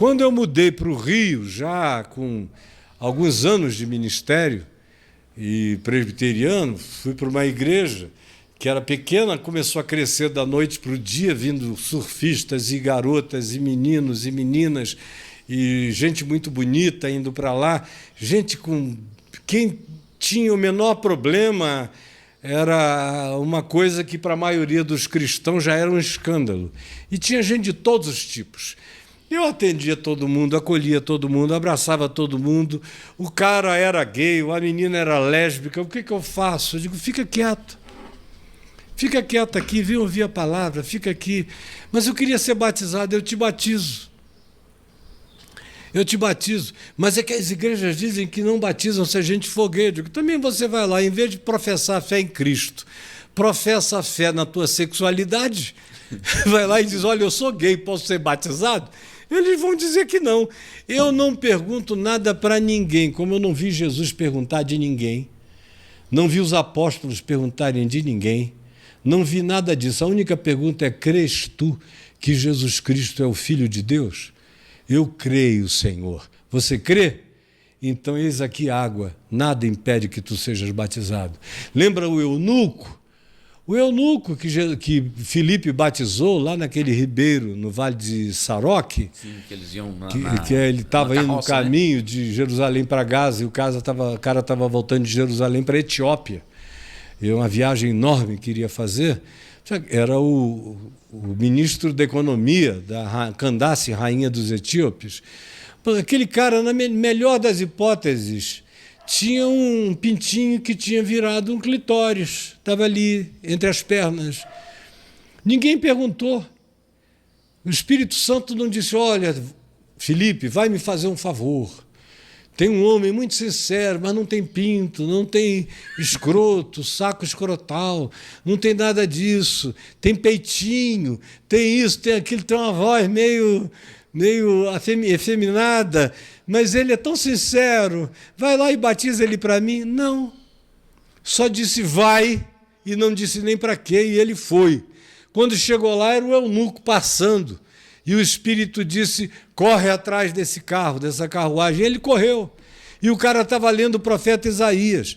Quando eu mudei para o Rio, já com alguns anos de ministério e presbiteriano, fui para uma igreja que era pequena, começou a crescer da noite para o dia, vindo surfistas e garotas e meninos e meninas e gente muito bonita indo para lá, gente com quem tinha o menor problema. Era uma coisa que, para a maioria dos cristãos, já era um escândalo. E tinha gente de todos os tipos. Eu atendia todo mundo, acolhia todo mundo, abraçava todo mundo. O cara era gay, a menina era lésbica. O que eu faço? Eu digo, fica quieto. Fica quieto aqui, vem ouvir a palavra, fica aqui. Mas eu queria ser batizado, eu te batizo. Eu te batizo. Mas é que as igrejas dizem que não batizam se a gente for gay. Eu digo, também você vai lá, em vez de professar a fé em Cristo, professa a fé na tua sexualidade, vai lá e diz, olha, eu sou gay, posso ser batizado? Eles vão dizer que não. Eu não pergunto nada para ninguém, como eu não vi Jesus perguntar de ninguém, não vi os apóstolos perguntarem de ninguém, não vi nada disso. A única pergunta é, crês tu que Jesus Cristo é o Filho de Deus? Eu creio, Senhor. Você crê? Então, eis aqui água, nada impede que tu sejas batizado. Lembra o eunuco? O eunuco que Filipe batizou lá naquele ribeiro, no Vale de Saroque. Sim, que eles iam que ele estava indo no caminho, né, de Jerusalém para Gaza, e o cara estava voltando de Jerusalém para a Etiópia. E uma viagem enorme que iria fazer. Era o ministro da Economia, da Candace, rainha dos etíopes. Aquele cara, na melhor das hipóteses, tinha um pintinho que tinha virado um clitóris. Estava ali, entre as pernas. Ninguém perguntou. O Espírito Santo não disse, olha, Filipe, vai me fazer um favor. Tem um homem muito sincero, mas não tem pinto, não tem escroto, saco escrotal, não tem nada disso. Tem peitinho, tem isso, tem aquilo, tem uma voz meio efeminada, mas ele é tão sincero. Vai lá e batiza ele para mim? Não. Só disse vai e não disse nem para quê, e ele foi. Quando chegou lá, era o eunuco passando. E o Espírito disse, corre atrás desse carro, dessa carruagem. E ele correu. E o cara estava lendo o profeta Isaías.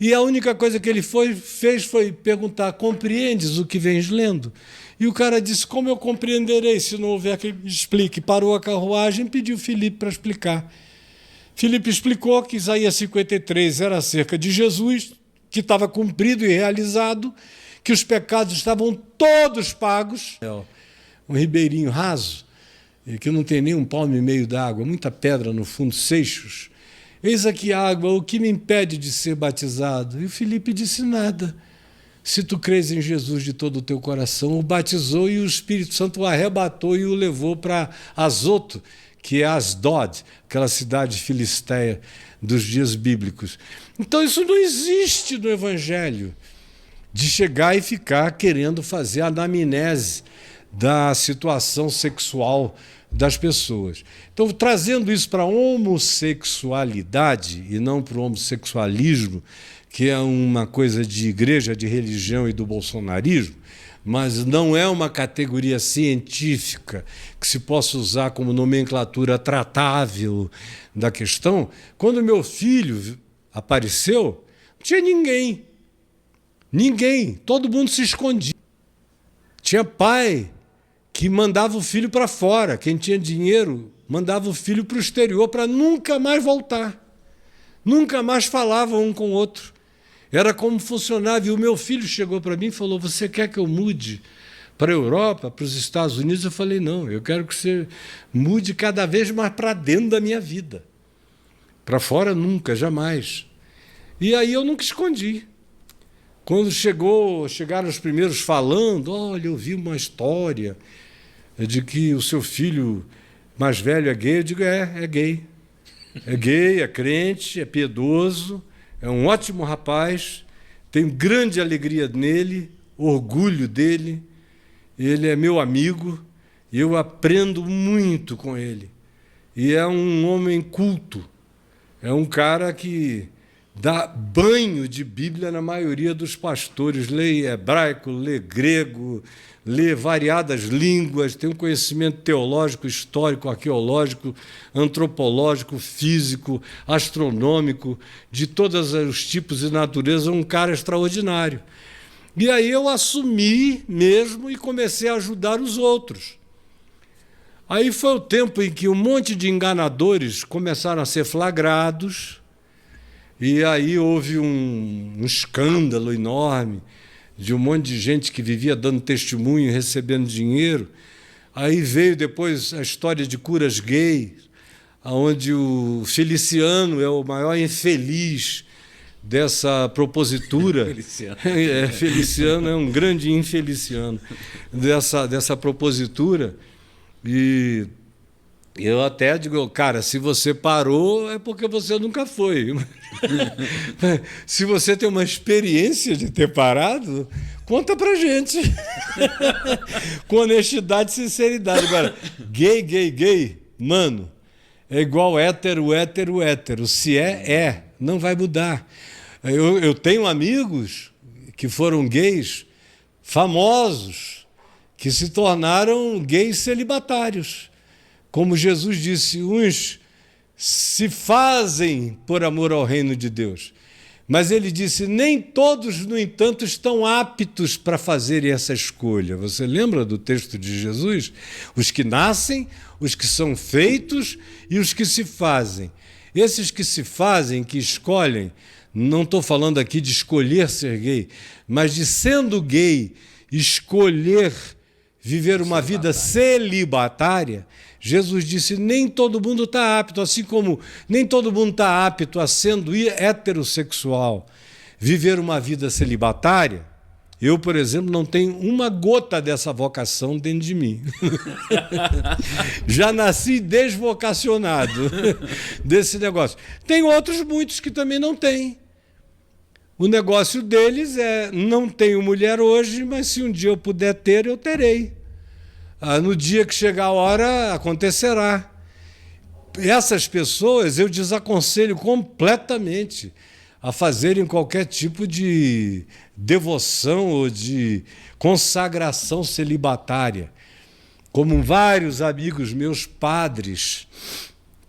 E a única coisa que ele fez foi perguntar, compreendes o que vens lendo? E o cara disse, como eu compreenderei se não houver quem me explique? Parou a carruagem e pediu Filipe para explicar. Filipe explicou que Isaías 53 era acerca de Jesus, que estava cumprido e realizado, que os pecados estavam todos pagos. Um ribeirinho raso, que não tem nem um palmo e meio d'água, muita pedra no fundo, seixos. Eis aqui a água, o que me impede de ser batizado? E o Filipe disse nada. Se tu crês em Jesus de todo o teu coração, o batizou e o Espírito Santo o arrebatou e o levou para Azoto, que é Asdod, aquela cidade filisteia dos dias bíblicos. Então isso não existe no Evangelho, de chegar e ficar querendo fazer anamnese da situação sexual das pessoas. Então, trazendo isso para a homossexualidade e não para o homossexualismo, que é uma coisa de igreja, de religião e do bolsonarismo, mas não é uma categoria científica que se possa usar como nomenclatura tratável da questão. Quando meu filho apareceu, não tinha ninguém. Ninguém. Todo mundo se escondia. Tinha pai que mandava o filho para fora. Quem tinha dinheiro mandava o filho para o exterior para nunca mais voltar. Nunca mais falavam um com o outro. Era como funcionava. E o meu filho chegou para mim e falou, você quer que eu mude para a Europa, para os Estados Unidos? Eu falei, não, eu quero que você mude cada vez mais para dentro da minha vida. Para fora nunca, jamais. E aí eu nunca escondi. Quando chegaram os primeiros falando, olha, eu vi uma história de que o seu filho mais velho é gay. Eu digo, é gay. É gay, é crente, é piedoso, é um ótimo rapaz, tenho grande alegria nele, orgulho dele, ele é meu amigo, e eu aprendo muito com ele. E é um homem culto, é um cara que dá banho de Bíblia na maioria dos pastores, lê hebraico, lê grego, lê variadas línguas, tem um conhecimento teológico, histórico, arqueológico, antropológico, físico, astronômico, de todos os tipos e naturezas, um cara extraordinário. E aí eu assumi mesmo e comecei a ajudar os outros. Aí foi o tempo em que um monte de enganadores começaram a ser flagrados, e aí houve um escândalo enorme de um monte de gente que vivia dando testemunho e recebendo dinheiro. Aí veio depois a história de curas gays, onde o Feliciano é o maior infeliz dessa propositura. Feliciano é um grande infeliciano dessa propositura. E eu até digo, cara, se você parou é porque você nunca foi. Se você tem uma experiência de ter parado, conta pra gente. Com honestidade e sinceridade. Agora, gay, mano, é igual hétero. Se é, não vai mudar. Eu tenho amigos que foram gays famosos, que se tornaram gays celibatários. Como Jesus disse, uns se fazem por amor ao reino de Deus. Mas ele disse, nem todos, no entanto, estão aptos para fazerem essa escolha. Você lembra do texto de Jesus? Os que nascem, os que são feitos e os que se fazem. Esses que se fazem, que escolhem, não estou falando aqui de escolher ser gay, mas de, sendo gay, escolher viver uma vida celibatária. Jesus disse, nem todo mundo está apto, assim como nem todo mundo está apto a, sendo heterossexual, viver uma vida celibatária. Eu, por exemplo, não tenho uma gota dessa vocação dentro de mim. Já nasci desvocacionado desse negócio. Tem outros muitos que também não têm. O negócio deles é, não tenho mulher hoje, mas se um dia eu puder ter, eu terei. No dia que chegar a hora, acontecerá. Essas pessoas eu desaconselho completamente a fazerem qualquer tipo de devoção ou de consagração celibatária. Como vários amigos meus padres,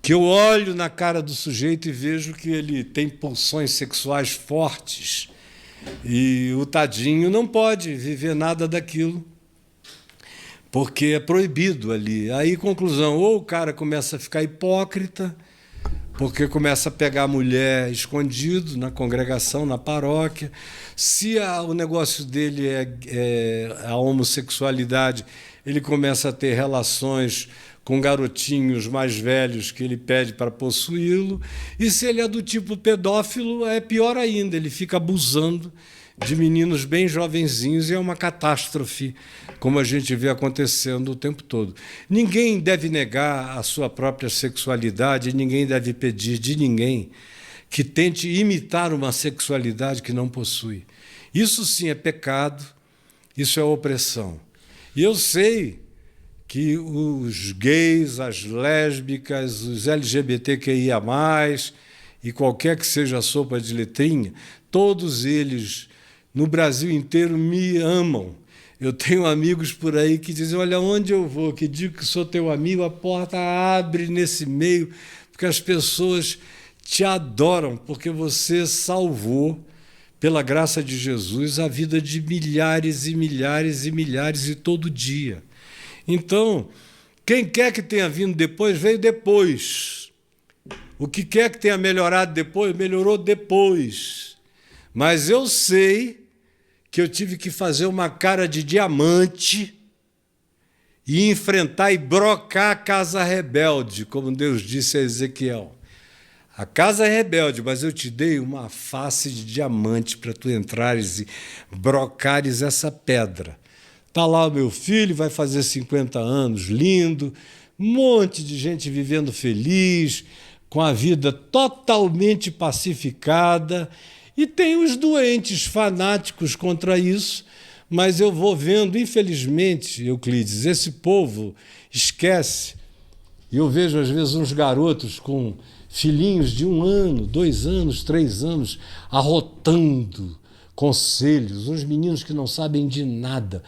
que eu olho na cara do sujeito e vejo que ele tem pulsões sexuais fortes e o tadinho não pode viver nada daquilo, porque é proibido ali. Aí, conclusão, ou o cara começa a ficar hipócrita, porque começa a pegar a mulher escondido na congregação, na paróquia. Se o negócio dele é a homossexualidade, ele começa a ter relações com garotinhos mais velhos que ele pede para possuí-lo. E se ele é do tipo pedófilo, é pior ainda, ele fica abusando de meninos bem jovenzinhos, e é uma catástrofe, como a gente vê acontecendo o tempo todo. Ninguém deve negar a sua própria sexualidade, ninguém deve pedir de ninguém que tente imitar uma sexualidade que não possui. Isso sim é pecado, isso é opressão. E eu sei que os gays, as lésbicas, os LGBTQIA+, e qualquer que seja a sopa de letrinha, todos eles no Brasil inteiro me amam. Eu tenho amigos por aí que dizem, olha, onde eu vou, que digo que sou teu amigo, a porta abre nesse meio, porque as pessoas te adoram, porque você salvou, pela graça de Jesus, a vida de milhares e milhares e milhares, e todo dia. Então, quem quer que tenha vindo depois, veio depois. O que quer que tenha melhorado depois, melhorou depois. Mas eu sei que eu tive que fazer uma cara de diamante e enfrentar e brocar a casa rebelde, como Deus disse a Ezequiel. A casa é rebelde, mas eu te dei uma face de diamante para tu entrares e brocares essa pedra. Está lá o meu filho, vai fazer 50 anos, lindo, um monte de gente vivendo feliz, com a vida totalmente pacificada. E tem os doentes fanáticos contra isso, mas eu vou vendo, infelizmente, Euclides, esse povo esquece. E eu vejo, às vezes, uns garotos com filhinhos de 1 ano, 2 anos, 3 anos, arrotando conselhos, uns meninos que não sabem de nada,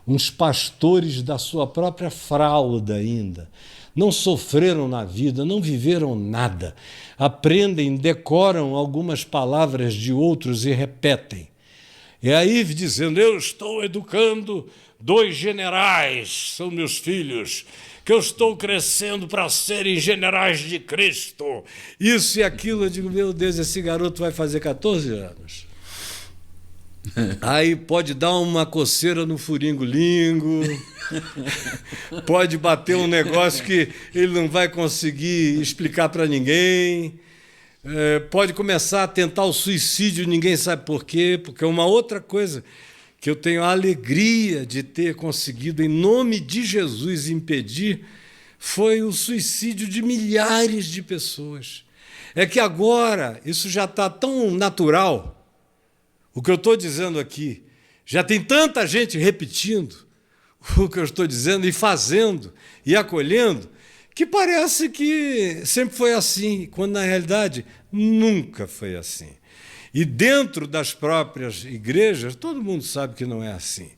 uns pastores da sua própria fralda ainda. Não sofreram na vida, não viveram nada. Aprendem, decoram algumas palavras de outros e repetem. E aí dizendo, eu estou educando 2 generais, são meus filhos, que eu estou crescendo para serem generais de Cristo. Isso e aquilo, eu digo, meu Deus, esse garoto vai fazer 14 anos. Aí pode dar uma coceira no furingo-lingo, pode bater um negócio que ele não vai conseguir explicar para ninguém, pode começar a tentar o suicídio, ninguém sabe por quê, porque é uma outra coisa que eu tenho a alegria de ter conseguido, em nome de Jesus, impedir, foi o suicídio de milhares de pessoas. É que agora isso já está tão natural. O que eu estou dizendo aqui, já tem tanta gente repetindo o que eu estou dizendo e fazendo e acolhendo, que parece que sempre foi assim, quando na realidade nunca foi assim. E dentro das próprias igrejas, todo mundo sabe que não é assim.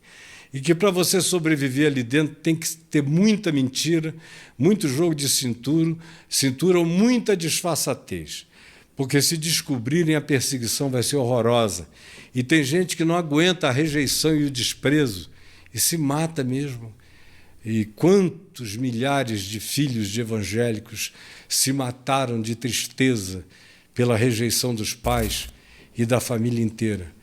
E que para você sobreviver ali dentro tem que ter muita mentira, muito jogo de cintura ou muita disfarçatez. Porque se descobrirem, a perseguição vai ser horrorosa. E tem gente que não aguenta a rejeição e o desprezo e se mata mesmo. E quantos milhares de filhos de evangélicos se mataram de tristeza pela rejeição dos pais e da família inteira.